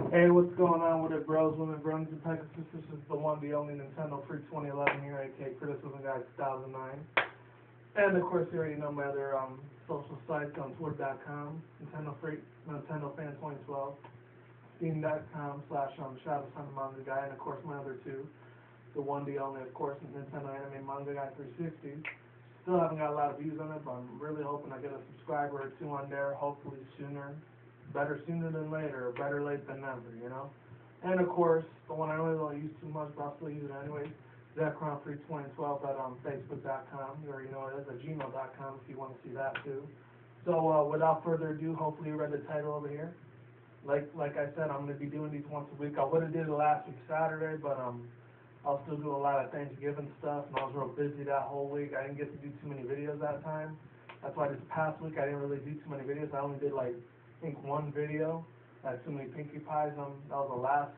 Hey, what's going on with it, bros, women, bronies, and pegasisters? This is the one, the only Nintendo Free 2011 here, aka Criticism Guy 2009. And of course, you already know my other social sites on Twitter.com, Nintendo Free, Nintendo Fan 2012, Steam.com / Shadow Son Manga Guy, and of course my other two, the one, the only, of course, Nintendo Anime Manga Guy 360. Still haven't got a lot of views on it, but I'm really hoping I get a subscriber or two on there, hopefully sooner. Better sooner than later, or better late than never, you know? And of course, the one I really don't use too much, but I'll still use it anyway, Zekron Free 2012 at Facebook.com. You already know it is, at gmail.com if you want to see that too. So without further ado, hopefully you read the title over here. Like I said, I'm going to be doing these once a week. I would have did it last week Saturday, but I'll still do a lot of Thanksgiving stuff, and I was real busy that whole week. I didn't get to do too many videos that time. That's why this past week I didn't really do too many videos. I only did like, I think one video. I had too many Pinkie Pies. That was the last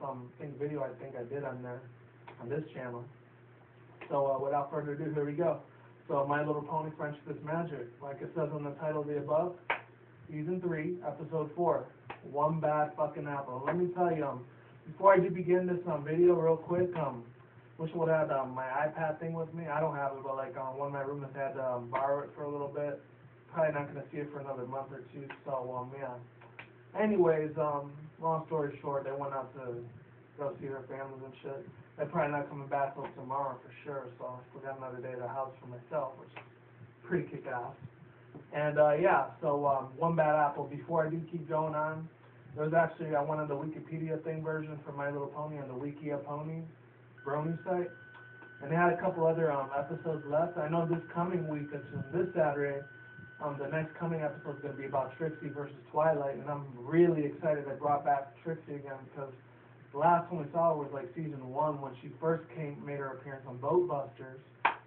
video I think I did on there, on this channel. So without further ado, here we go. So My Little Pony Friendship is Magic. Like it says on the title of the above, Season 3, Episode 4, One Bad Fucking Apple. Let me tell you, before I do begin this video real quick, wish I would have had my iPad thing with me. I don't have it, but like one of my roommates had to borrow it for a little bit. Probably not going to see it for another month or two, so yeah. Anyways, long story short, they went out to go see their families and shit. They're probably not coming back till tomorrow for sure, so I still got another day at the house for myself, which is pretty kick-ass. And yeah, so One Bad Apple. Before I do keep going on, there's actually, I went on the Wikipedia thing version for My Little Pony on the Wiki of Pony Brony site, and they had a couple other episodes left. I know this coming week, it's this Saturday, the next coming episode is going to be about Trixie versus Twilight, and I'm really excited they brought back Trixie again, because the last one we saw was like season 1 when she first made her appearance on Boat Busters.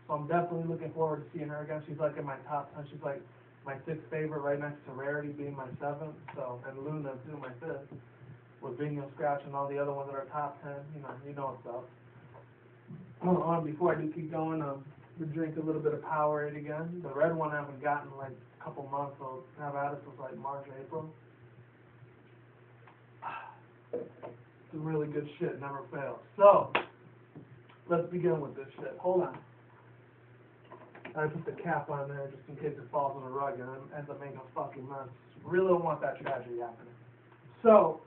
So I'm definitely looking forward to seeing her again. She's like in my top 10. She's like my 6th favorite, right next to Rarity being my 7th, so, and Luna too, my 5th, with Bingo Scratch and all the other ones that are top 10. You know what's up. Before I do keep going, we drink a little bit of Powerade again. The red one I haven't gotten in like a couple months, so I've had it since like March, April. Some really good shit, never fails. So, let's begin with this shit. Hold on. I put the cap on there just in case it falls on the rug and ends up making a fucking mess. Really don't want that tragedy happening. So,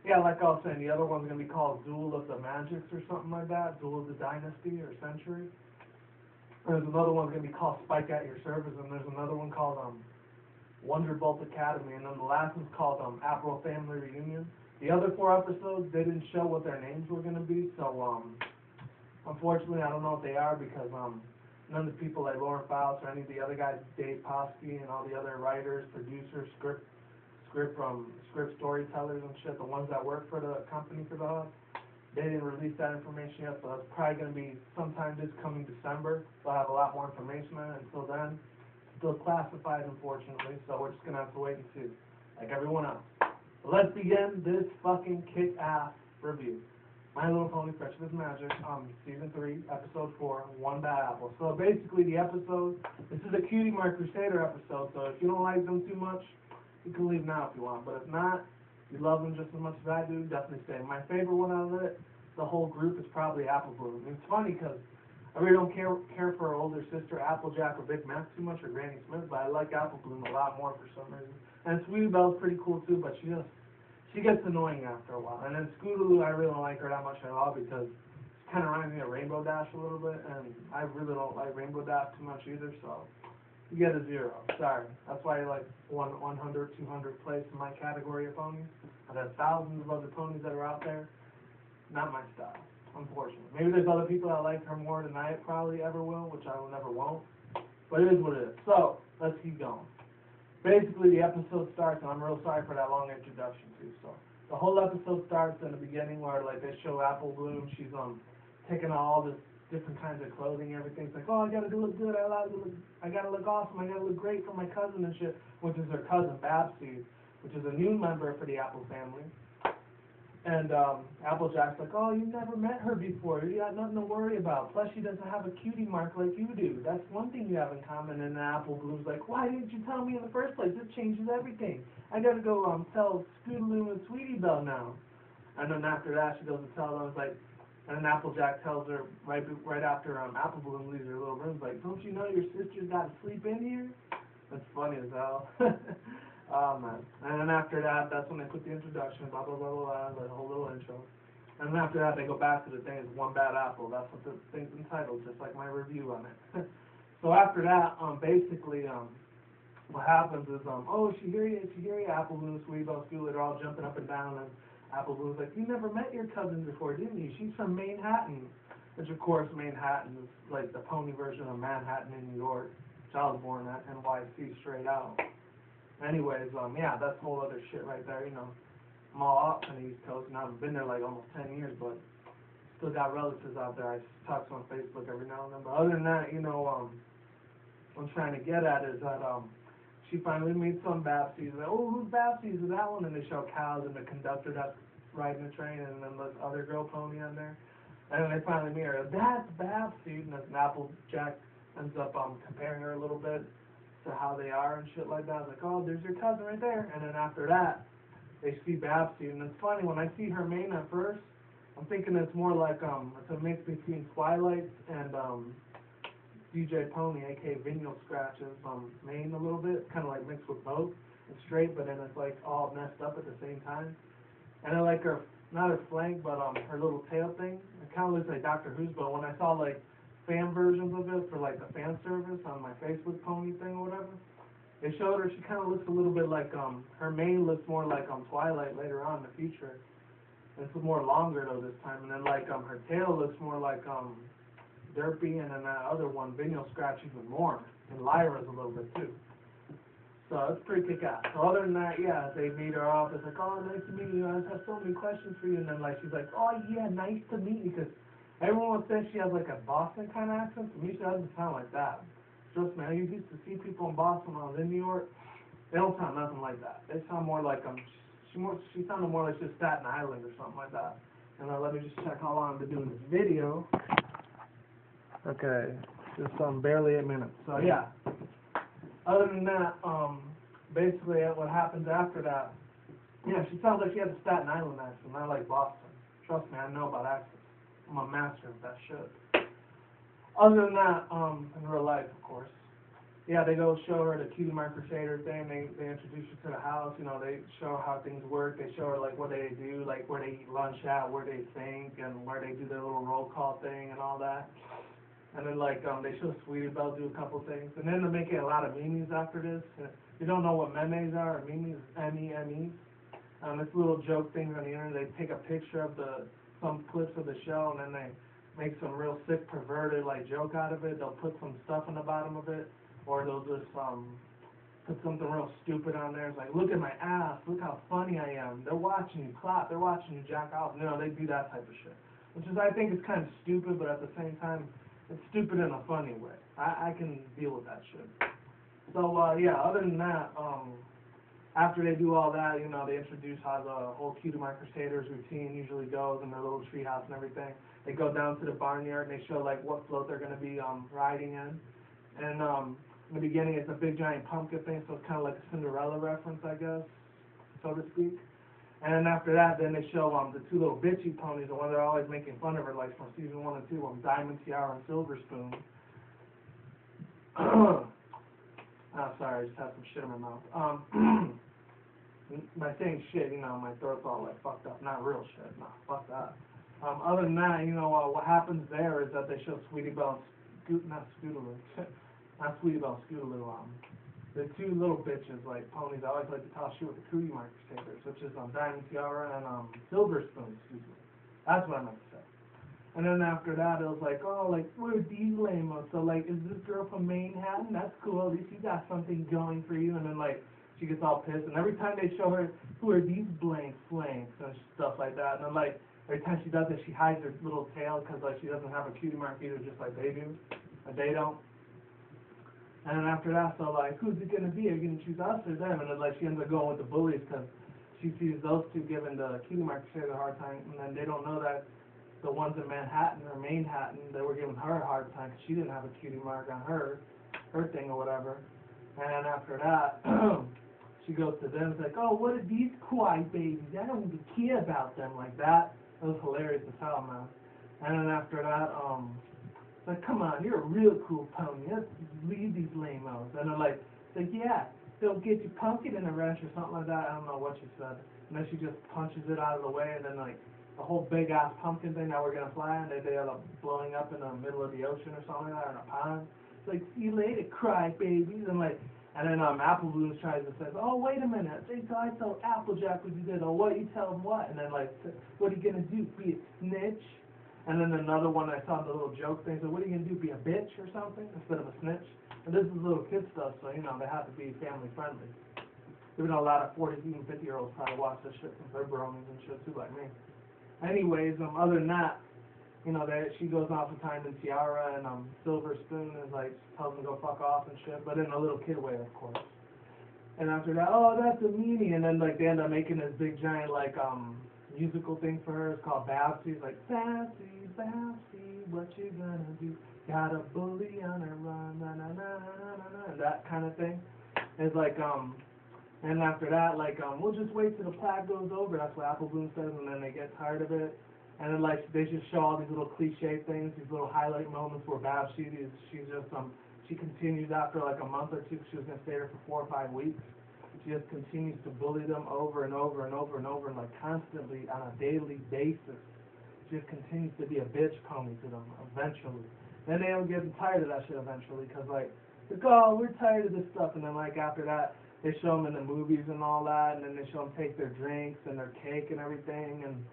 yeah, like I was saying, the other one's going to be called Duel of the Magics or something like that. Duel of the Dynasty or Century. There's another one going to be called Spike at Your Service, and there's another one called Wonderbolt Academy, and then the last one's called Applefamily Reunion. The other 4 episodes, they didn't show what their names were going to be, so unfortunately I don't know what they are, because none of the people like Lauren Fowles or any of the other guys, Dave Posky and all the other writers, producers, script storytellers and shit, the ones that work for the company for the hub, they didn't release that information yet, so that's probably going to be sometime this coming December. They'll have a lot more information on it. Until then, still classified, unfortunately, so we're just going to have to wait and see, like everyone else. So let's begin this fucking kick-ass review. My Little Pony Friendship is Magic, Season 3, Episode 4, One Bad Apple. So basically the episode, this is a Cutie My Crusader episode, so if you don't like them too much, you can leave now if you want, but if not, you love them just as much as I do, definitely stay. My favorite one out of it, the whole group, is probably Apple Bloom. And it's funny because I really don't care for her older sister Applejack or Big Mac too much, or Granny Smith, but I like Apple Bloom a lot more for some reason. And Sweetie Belle's pretty cool too, but she gets annoying after a while. And then Scootaloo, I really don't like her that much at all, because she kind of reminds me of Rainbow Dash a little bit, and I really don't like Rainbow Dash too much either, so you get a 0. Sorry. That's why I like 100, 200 place in my category of ponies. I've had thousands of other ponies that are out there. Not my style, unfortunately. Maybe there's other people that like her more than I probably ever will, which I will never won't. But it is what it is. So, let's keep going. Basically, the episode starts, and I'm real sorry for that long introduction too. So, the whole episode starts in the beginning where like they show Apple Bloom. She's taking all this different kinds of clothing, everything's like, oh, I gotta look good, I gotta look awesome, I gotta look great for my cousin and shit, which is her cousin, babseed, which is a new member for the Apple family. And Applejack's like, oh, you never met her before, you got nothing to worry about, plus she doesn't have a cutie mark like you do, that's one thing you have in common. And Apple Bloom's like, why didn't you tell me in the first place, this changes everything, I gotta go tell Scootaloo and Sweetie Belle now. And then after that, she goes to tell them, like, and then Applejack tells her right after Apple Bloom leaves her little room, like, don't you know your sister's got to sleep in here? That's funny as hell. Oh, man. And then after that, that's when they put the introduction, blah, blah, blah, blah, blah, the whole little intro. And then after that, they go back to the thing, it's One Bad Apple. That's what the thing's entitled, just like my review on it. So after that, basically, what happens is, oh, she hear you, Apple Bloom, Sweetie Belle, Scooter, they're all jumping up and down, and Apple Bloom's like, you never met your cousin before, didn't you? She's from Manhatten. Which, of course, Manhatten is like the pony version of Manhatten in New York, which I was born at, NYC, straight out. Anyways, yeah, that's whole other shit right there, you know. I'm all up on the East Coast, and I've been there like almost 10 years, but still got relatives out there. I talk to them on Facebook every now and then. But other than that, you know, what I'm trying to get at is that she finally meets some babseed. Like, oh, who's babseed? Is that one? And they show cows and the conductor that's riding the train, and then the other girl pony on there. And then they finally meet her. That's babseed, and then Applejack ends up comparing her a little bit to how they are and shit like that. I was like, oh, there's your cousin right there. And then after that, they see babseed, and it's funny, when I see her mane at first, I'm thinking it's more like, it's a mix between Twilight and DJ Pony, aka Vinyl Scratches, mane a little bit, kind of like mixed with both. It's straight, but then it's like all messed up at the same time. And I like her, not her flank, but her little tail thing. It kind of looks like Doctor Who's, but when I saw like fan versions of it for like the fan service on my Facebook pony thing or whatever, they showed her, she kind of looks a little bit like, her mane looks more like Twilight later on in the future. It's more longer though this time, and then like her tail looks more like Derpy, and then that other one, Vinyl Scratch, even more, and Lyra's a little bit too. So it's pretty kick-ass. So other than that, yeah, they meet her up. It's like, oh, nice to meet you. I just have so many questions for you. And then like she's like, oh yeah, nice to meet you, because everyone says she has like a Boston kind of accent. To me, she doesn't sound like that. Trust me, I used to see people in Boston when I was in New York. They don't sound nothing like that. They sound more like she sounded more like just Staten Island or something like that. And let me just check how long I've been doing this video. Okay, just barely 8 minutes. So yeah. Other than that, basically what happens after that, yeah, she sounds like she has a Staten Island accent, not like Boston. Trust me, I know about accents. I'm a master of that shit. Other than that, in real life, of course, yeah, they go show her the Cutie Crusader thing. They introduce her to the house. You know, they show how things work. They show her like what they do, like where they eat lunch at, where they think, and where they do their little roll call thing and all that. And then like they show Sweetie Belle do a couple things, and then they're making a lot of memes after this. If you don't know what memes are, or memes, M-E-M-E. It's little joke things on the internet. They take a picture of some clips of the show, and then they make some real sick, perverted like joke out of it. They'll put some stuff on the bottom of it, or they'll just put something real stupid on there. It's like, look at my ass, look how funny I am. They're watching you clap, they're watching you jack off. You know, they do that type of shit, which is, I think, is kind of stupid, but at the same time, it's stupid in a funny way. I can deal with that shit. So yeah, other than that, after they do all that, you know, they introduce how the whole Cutie Crusaders routine usually goes in their little treehouse and everything. They go down to the barnyard and they show like what float they're going to be riding in. And in the beginning, it's a big giant pumpkin thing, so it's kind of like a Cinderella reference, I guess, so to speak. And then after that, then they show the two little bitchy ponies, the one they're always making fun of her, like from season 1 and 2, Diamond Tiara and Silverspoon. Oh, sorry, I just had some shit in my mouth. By saying shit, you know, my throat's all like fucked up. Not real shit, no, fuck that. Other than that, you know, what happens there is that they show Sweetie Belle and Scootaloo, the two little bitches, like ponies. I always like to talk shit with the Cutie Crusaders, which is Diamond Tiara and Silverspoon, excuse me. That's what I meant to say. And then after that, it was like, oh, like, where are these lamos? So, like, is this girl from Manhatten? That's cool. At least you got something going for you. And then, like, she gets all pissed. And every time they show her, who are these blank flanks and stuff like that. And then, like, every time she does it, she hides her little tail because, like, she doesn't have a cutie mark either, just like they do. Or they don't. And then after that, so, like, who's it going to be? Are you going to choose us or them? And then, like, she ends up going with the bullies because she sees those two giving the cutie mark a hard time. And then they don't know that the ones in Manhattan or Manehatten, they were giving her a hard time because she didn't have a cutie mark on her thing or whatever. And then after that, she goes to them, it's like, oh, what are these quiet babies? I don't even care about them like that. It was hilarious to tell, man. And then after that, it's like, come on, you're a real cool pony. Let's leave these lame-os. And they're like, yeah, they'll get you pumpkin in a wrench or something like that. I don't know what she said. And then she just punches it out of the way, and then like the whole big-ass pumpkin thing that we're going to fly, and they end up blowing up in the middle of the ocean or something like that, in a pond. It's like, see you later, cry babies. And then Apple Blues tries to say, oh, wait a minute, I tell Applejack what you did, or what, you tell him what? And then like, what are you going to do, be a snitch? And then another one I saw the little joke thing, so what are you going to do, be a bitch or something, instead of a snitch? And this is little kid stuff, so, you know, they have to be family friendly. Even though a lot of 40, even 50-year-olds probably watch this shit since they're bronies and shit too, like me. Anyways, other than that, you know, she goes off with Diamond Tiara, and Silver Spoon is like, tells them to go fuck off and shit, but in a little kid way, of course. And after that, oh, that's a meanie, and then like they end up making this big giant like musical thing for her. It's called babseed. It's like, babseed, babseed, what you gonna do? Got a bully on her run, na na na na na na, and that kind of thing. It's like and after that, like we'll just wait till the plaque goes over. That's what Apple Bloom says, and then they get tired of it. And then like they just show all these little cliche things, these little highlight moments where babseed is, she's just she continues after like a month or two. She was gonna stay there for 4 or 5 weeks. She just continues to bully them over and over and over and over, and like constantly on a daily basis. She just continues to be a bitch pony to them. Eventually, then they don't get tired of that shit eventually, cause like, oh, we're tired of this stuff. And then like after that, they show them in the movies and all that, and then they show them take their drinks and their cake and everything, and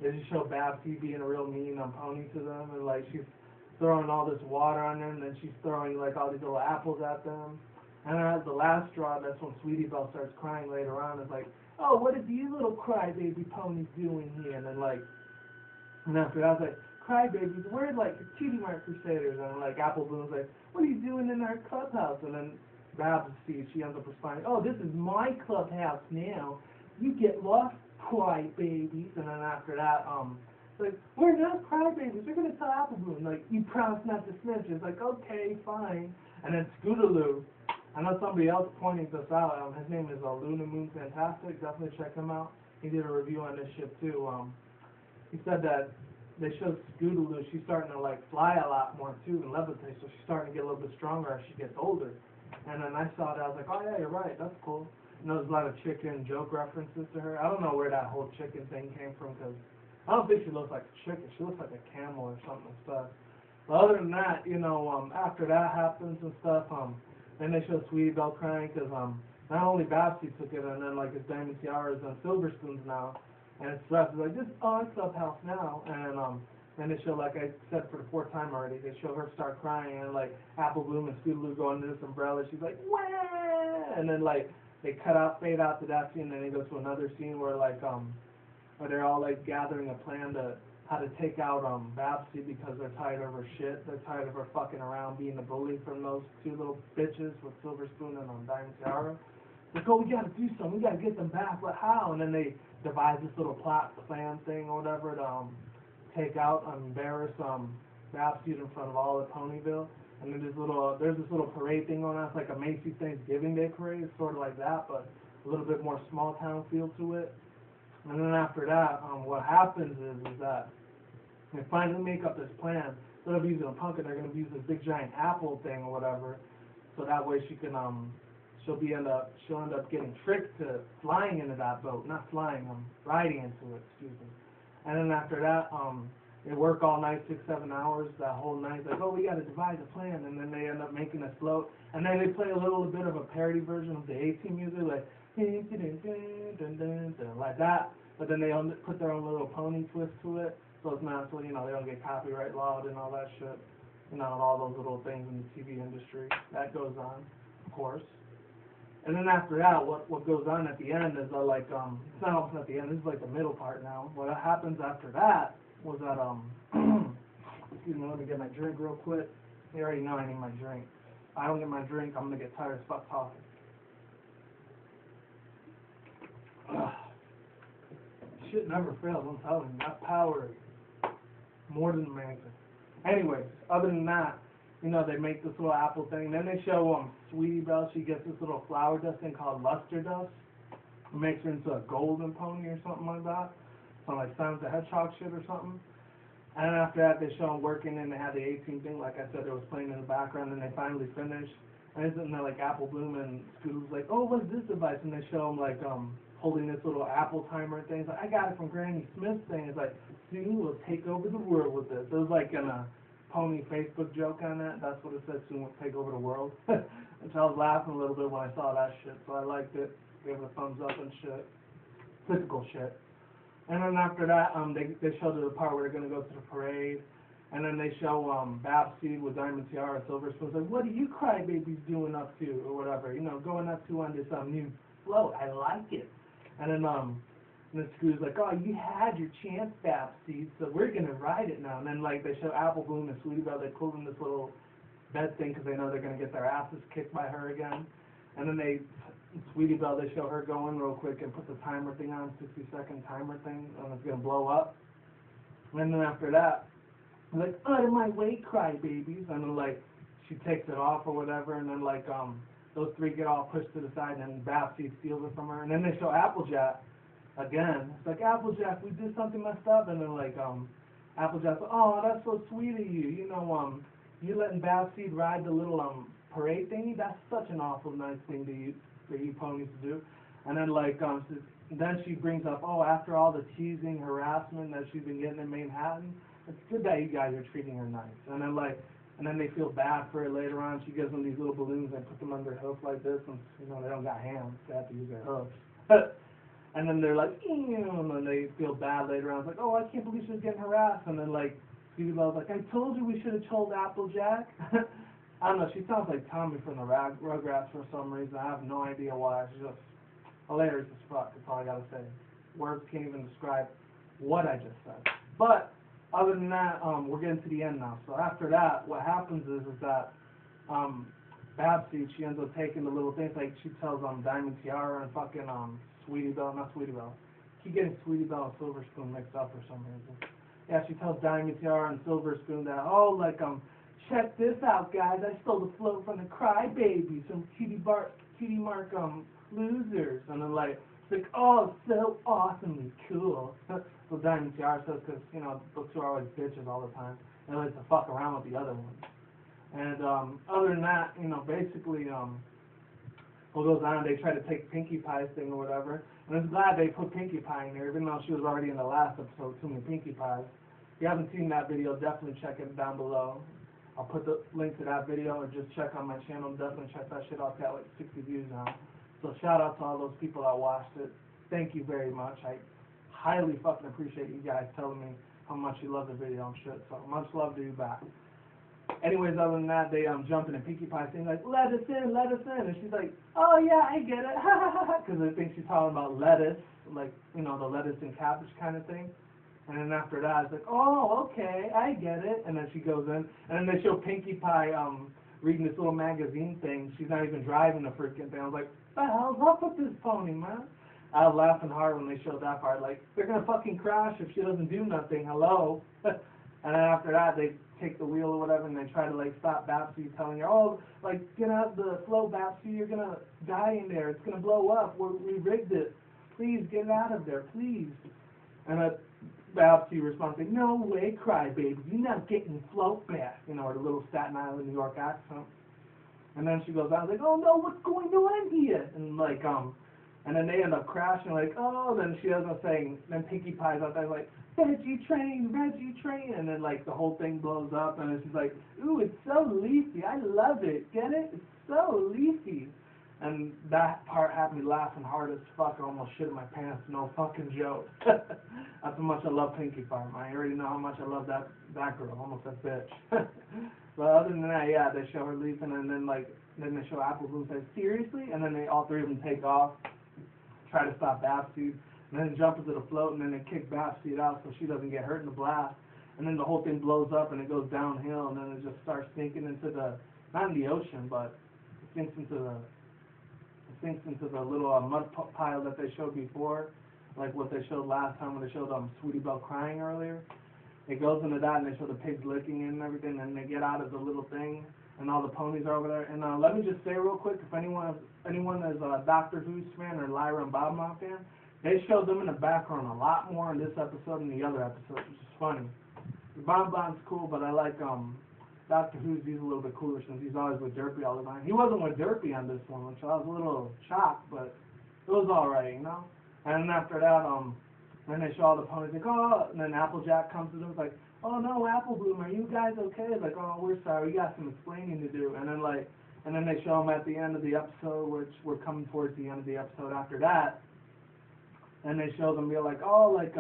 they just show babseed being a real mean pony to them, and like she's throwing all this water on them, and then she's throwing like all these little apples at them. And then at the last straw, that's when Sweetie Belle starts crying later on. It's like, oh, what are these little crybaby ponies doing here? And then like, and after that, I was like, crybabies, we're like the Cutie crusaders. And like Apple Bloom's like, what are you doing in our clubhouse? And then babseed, she ends up responding, oh, this is my clubhouse now. You get lost, crybabies. And then after that, like, we're not crybabies. We're gonna tell Apple Bloom, like, you promise not to snitch. It's like, okay, fine. And then Scootaloo, I know somebody else pointing this out. His name is Luna Moon Fantastic. Definitely check him out. He did a review on this shit too. He said that they showed Scootaloo. She's starting to like fly a lot more too and levitate. So she's starting to get a little bit stronger as she gets older. And then I saw that. I was like, oh yeah, you're right. That's cool. And there's a lot of chicken joke references to her. I don't know where that whole chicken thing came from, because I don't think she looks like a chicken. She looks like a camel or something and stuff. But other than that, you know, after that happens and stuff, then they show Sweetie Belle crying, because not only babseed took it, and then like his Diamond Tiara is on Silver Spoons now, and it's stuff like, this is our clubhouse now. And then they show, like I said for the 4th time already, they show her start crying, and like Apple Bloom and Scootaloo go under this umbrella. She's like, wah! And then like they fade out to that scene, and then they go to another scene where like where they're all like gathering a plan to how to take out babseed, because they're tired of her shit. They're tired of her fucking around being a bully from those 2 little bitches with Silver Spoon and Diamond Tiara. Like, oh, we gotta do something. We gotta get them back. But how? And then they devise this little plan thing or whatever to take out, embarrass babseed in front of all of Ponyville. And then there's this little parade thing going on. It's like a Macy's Thanksgiving Day parade. It's sort of like that, but a little bit more small town feel to it. And then after that, what happens is that they finally make up this plan. Instead of using a pumpkin, they're going to use this big giant apple thing or whatever, so that way she can she'll end up getting tricked to flying into that boat, not flying, riding into it, excuse me. And then after that, they work all night, 6, 7 hours, that whole night. Like, oh, we got to devise a plan, and then they end up making a float, and then they play a little bit of a parody version of the A-Team music, like like that, but then they put their own little pony twist to it, so it's not, so, you know, they don't get copyright lawed and all that shit, you know, and all those little things in the TV industry. That goes on, of course. And then after that, what goes on at the end is like, it's not almost at the end, this is like the middle part now. What happens after that was that, excuse me, let me get my drink real quick. You already know I need my drink. If I don't get my drink, I'm going to get tired as fuck talking. Shit never fails, I'm telling you. That power is more than amazing. Anyways, other than that, you know, they make this little apple thing. Then they show Sweetie Belle. She gets this little flower dust thing called luster dust. It makes her into a golden pony or something like that. Some like Sonic the Hedgehog shit or something. And then after that, they show them working, and they had the 18 thing. Like I said, it was playing in the background, and they finally finished. And isn't there like Apple Bloom and Scooter's like, oh, what's this device? And they show them like holding this little Apple timer thing. It's like, I got it from Granny Smith's thing. It's like, soon we'll take over the world with this. It was like a pony Facebook joke on that. That's what it said, soon we'll take over the world. And so I was laughing a little bit when I saw that shit. So I liked it. Gave it a thumbs up and shit. Typical shit. And then after that, they showed the part where they're going to go to the parade. And then they show babseed with Diamond Tiara, silverspoon. Like, what are you crybabies doing up to, or whatever? You know, going up to on this new float. I like it. And then Scooter's like, oh, you had your chance, babseed, so we're going to ride it now. And then, like, they show Apple Bloom and Sweetie Belle. They pull in this little bed thing because they know they're going to get their asses kicked by her again. And then Sweetie Belle, they show her going real quick and put the timer thing on, 60-second timer thing, and it's going to blow up. And then after that, like, out of my way, crybabies. And then, like, she takes it off or whatever, and then, like, those three get all pushed to the side, and then babseed steals it from her. And then they show Applejack again. It's like, Applejack, we did something messed up. And then, like, Applejack's like, oh, that's so sweet of you. You know, you letting babseed ride the little, parade thingy? That's such an awful nice thing for you ponies to do. And then, like, then she brings up, oh, after all the teasing, harassment that she's been getting in Manhatten, it's good that you guys are treating her nice. And then, like, and then they feel bad for her later on. She gives them these little balloons and put them under her hoof like this, and, you know, they don't got hands. They have to use their hoofs. And then they're like, ew, and then they feel bad later on. It's like, oh, I can't believe she was getting harassed. And then, like, Cutie Belle's like, I told you we should have told Applejack. I don't know, she sounds like Tommy from the Rugrats for some reason. I have no idea why. She's just hilarious as fuck. That's all I gotta say. Words can't even describe what I just said. But other than that, we're getting to the end now. So after that, what happens is that babseed, she ends up taking the little things, like she tells Diamond Tiara and fucking Sweetie Belle, not Sweetie Belle. Keep getting Sweetie Belle and Silverspoon mixed up for some reason. Yeah, she tells Diamond Tiara and Silverspoon that, oh, like, check this out, guys. I stole the float from the crybabies, from Cutie Mark losers. And then, like, it's like, oh, so awesomely cool. So Diamond Tiara says, because, you know, those two are always bitches all the time. They like to fuck around with the other ones. And other than that, you know, basically, what goes on, they try to take Pinkie Pie's thing or whatever. And I'm glad they put Pinkie Pie in there, even though she was already in the last episode, too many Pinkie Pies. If you haven't seen that video, definitely check it down below. I'll put the link to that video, or just check on my channel. Definitely check that shit out. It's got like 60 views now. So shout out to all those people that watched it. Thank you very much. I highly fucking appreciate you guys telling me how much you love the video and shit. So much love to you back. Anyways, other than that, they jump in and Pinkie Pie saying like, let us in, let us in. And she's like, oh yeah, I get it. Because I think she's talking about lettuce, like, you know, the lettuce and cabbage kind of thing. And then after that, it's like, oh, okay, I get it. And then she goes in, and then they show Pinkie Pie reading this little magazine thing. She's not even driving the freaking thing. I was like, what the hell's up with this pony, man? I was laughing hard when they showed that part. Like, they're going to fucking crash if she doesn't do nothing. Hello? And then after that, they take the wheel or whatever, and they try to, like, stop babseed, telling her, oh, like, get out the float, babseed. You're going to die in there. It's going to blow up. We rigged it. Please, get out of there, please. And babseed responds, like, no way, crybaby. You're not getting float back. You know, with a little Staten Island, New York accent. And then she goes out, like, oh, no, what's going on here? And, like, and then they end up crashing, like, oh, then she ends up saying, then Pinkie Pie's out there, like, veggie train, and then, like, the whole thing blows up, and then she's like, ooh, it's so leafy, I love it, get it? It's so leafy. And that part had me laughing hard as fuck. I almost shit in my pants, no fucking joke. That's how much I love Pinkie Pie, man. You already know how much I love that girl, almost a bitch. But other than that, yeah, they show her leaving, and then, like, then they show Apple Bloom say, seriously? And then they all three of them take off, try to stop babseed, and then jump into the float, and then they kick babseed out so she doesn't get hurt in the blast. And then the whole thing blows up, and it goes downhill, and then it just starts sinking into the, not in the ocean, but it sinks into the little mud pile that they showed before, like what they showed last time when they showed Sweetie Belle crying earlier. it goes into that, and they show the pigs licking it and everything, and they get out of the little thing, and all the ponies are over there. And let me just say real quick, if anyone is a Doctor Who's fan or Lyra and Bob fan, they showed them in the background a lot more in this episode than the other episodes, which is funny. Bon's cool, but I like Doctor Who's. He's a little bit cooler since he's always with Derpy all the time. He wasn't with Derpy on this one, which I was a little shocked, but it was alright, you know. And then after that, then they show all the ponies, like, oh, and then Applejack comes to them, it's like, oh no, Apple Bloom, are you guys okay? It's like, oh, we're sorry, we got some explaining to do. And then they show them at the end of the episode, which we're coming towards the end of the episode after that. And they show them, be like, oh, like,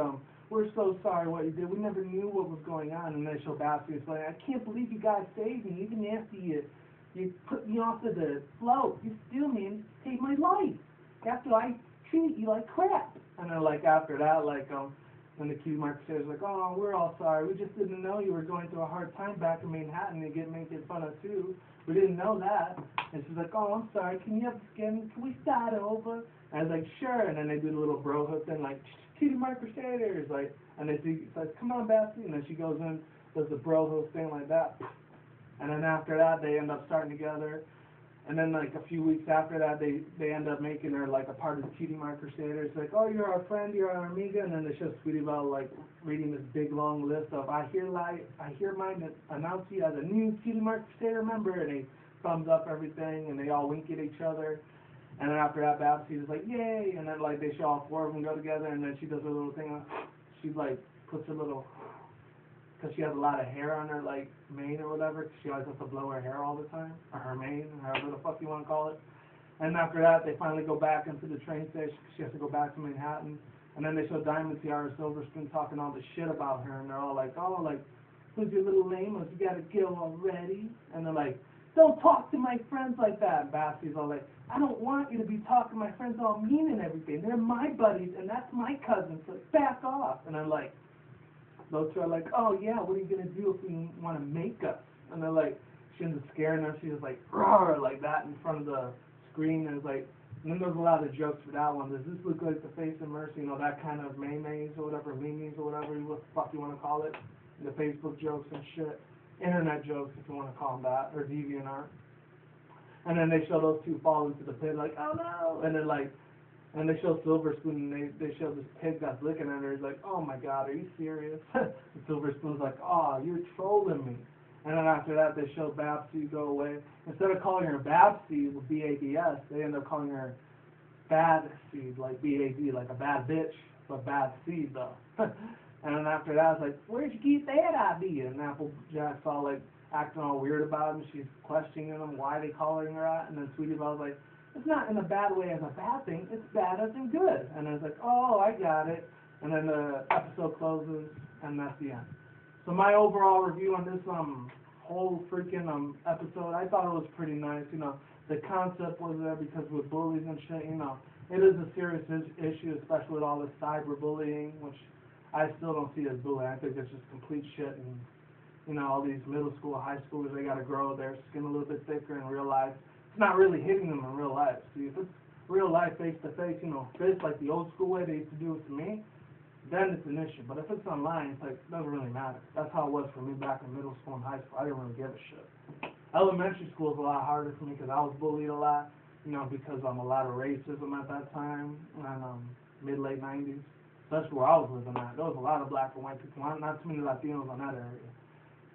we're so sorry what you did. We never knew what was going on. And they show Babsy explaining, I can't believe you guys saved me, even after you put me off of the float. You still, man, saved my life. After I treat you like crap. And then, like, after that, like, and the Cutie Crusaders like, oh, we're all sorry. We just didn't know you were going through a hard time back in Manhattan and get made fun of, too. We didn't know that. And she's like, oh, I'm sorry. Can you can we start over? And I was like, sure. And then they do the little bro hook thing, like, Cutie Crusaders, like, and they see, it's like, come on, Babsy. And then she goes in, does the bro hook thing like that. And then after that, they end up starting together. And then, like, a few weeks after that, they end up making her, like, a part of the Cutie Crusaders. Like, oh, you're our friend, you're our amiga. And then they show Sweetie Belle, like, reading this big, long list of, I hereby announce you as a new Cutie Crusader member. And they thumbs up everything, and they all wink at each other. And then after that, Babsy is like, yay. And then, like, they show all four of them go together, and then she does a little thing. She, like, puts a little, because she has a lot of hair on her, like, mane or whatever, because she always has to blow her hair all the time, or her mane, or however the fuck you want to call it. And after that, they finally go back into the train station, because she has to go back to Manhattan. And then they show Diamond Tiara, Silverspoon talking all this shit about her, and they're all like, oh, like, who's your little lame-us? You got to kill already? And they're like, don't talk to my friends like that. And Babsy's all like, I don't want you to be talking to my friends all mean and everything. They're my buddies, and that's my cousin, so back off. And I'm like, those two are like, oh yeah, what are you going to do if we want to make us? And they're like, she ends up scaring them. She was like, roar, like that in front of the screen. And it's like, and then there's a lot of jokes for that one. Does this look like the face of mercy? You know, that kind of mayonnaise or whatever, memes or whatever, what the fuck you want to call it. The Facebook jokes and shit. Internet jokes, if you want to call them that, or DeviantArt. And then they show those two fall into the pit, like, oh no! And then, like, and they show Silverspoon, and they show this pig that's looking at her. He's like, oh my god, are you serious? And Silverspoon's like, oh, you're trolling me. And then after that, they show Babsy go away. Instead of calling her Babsy with B-A-D-S, they end up calling her Babseed, like B-A-D, like a bad bitch, but babseed, though. And then after that, it's like, where'd you get that idea? And Applejack's all, like, acting all weird about it, and she's questioning them why they calling her that. And then Sweetie Belle's like, it's not in a bad way as a bad thing, it's bad as in good. And then it's like, oh, I got it. And then the episode closes, and that's the end. So my overall review on this whole freaking episode, I thought it was pretty nice. You know, the concept was there because with bullies and shit, you know, it is a serious issue, especially with all this cyberbullying, which I still don't see as bullying. I think it's just complete shit, and you know, all these middle school, high schoolers, they gotta grow their skin a little bit thicker in real life. It's not really hitting them in real life. See, if it's real life, face to face, you know, face like the old school way they used to do it to me, then it's an issue. But if it's online, it's like, it doesn't really matter. That's how it was for me back in middle school and high school. I didn't really give a shit. Elementary school was a lot harder for me because I was bullied a lot, you know, because a lot of racism at that time, and mid-late 90s. That's where I was living at. There was a lot of black and white people, not too many Latinos in that area.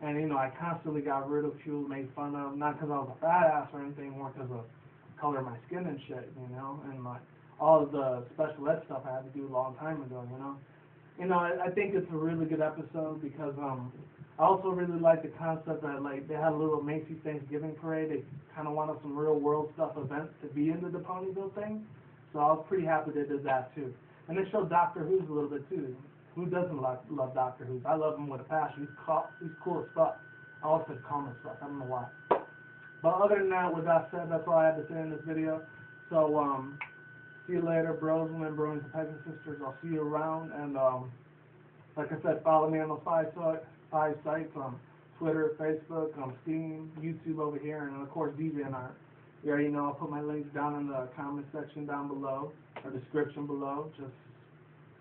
And, you know, I constantly got ridiculed, made fun of, not because I was a fat ass or anything, more because of the color of my skin and shit, you know, and like all of the special ed stuff I had to do a long time ago, you know. You know, I think it's a really good episode because I also really like the concept that, like, they had a little Macy's Thanksgiving parade. They kind of wanted some real world stuff events to be into the Ponyville thing. So I was pretty happy they did that, too. And they showed Doctor Who's a little bit, too. Who doesn't love Doctor Who? I love him with a passion. He's cool as fuck. I always said calm as fuck. I don't know why. But other than that, with that said, that's all I had to say in this video. So, see you later, bros and bronies and pegasisters. I'll see you around. And, like I said, follow me on those five sites, Twitter, Facebook, Steam, YouTube over here, and, of course, DeviantArt. You already know I'll put my links down in the comment section down below, or description below. Just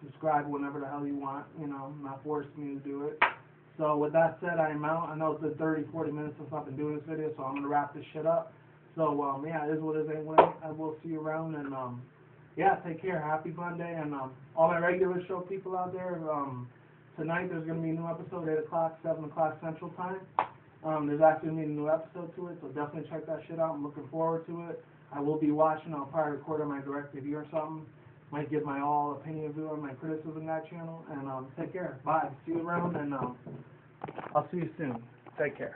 subscribe whenever the hell you want, you know, not forcing me to do it. So with that said, I'm out. I know it's been 30, 40 minutes since I've been doing this video, so I'm going to wrap this shit up. So, yeah, it is what it is anyway. I will see you around, and, yeah, take care. Happy Monday, and all my regular show people out there, tonight there's going to be a new episode, 8 o'clock, 7 o'clock Central Time. There's actually going to be a new episode to it, so definitely check that shit out. I'm looking forward to it. I will be watching. I'll probably record on my direct review or something. Might give my all opinion view on my criticism that channel, and take care. Bye. See you around, and I'll see you soon. Take care.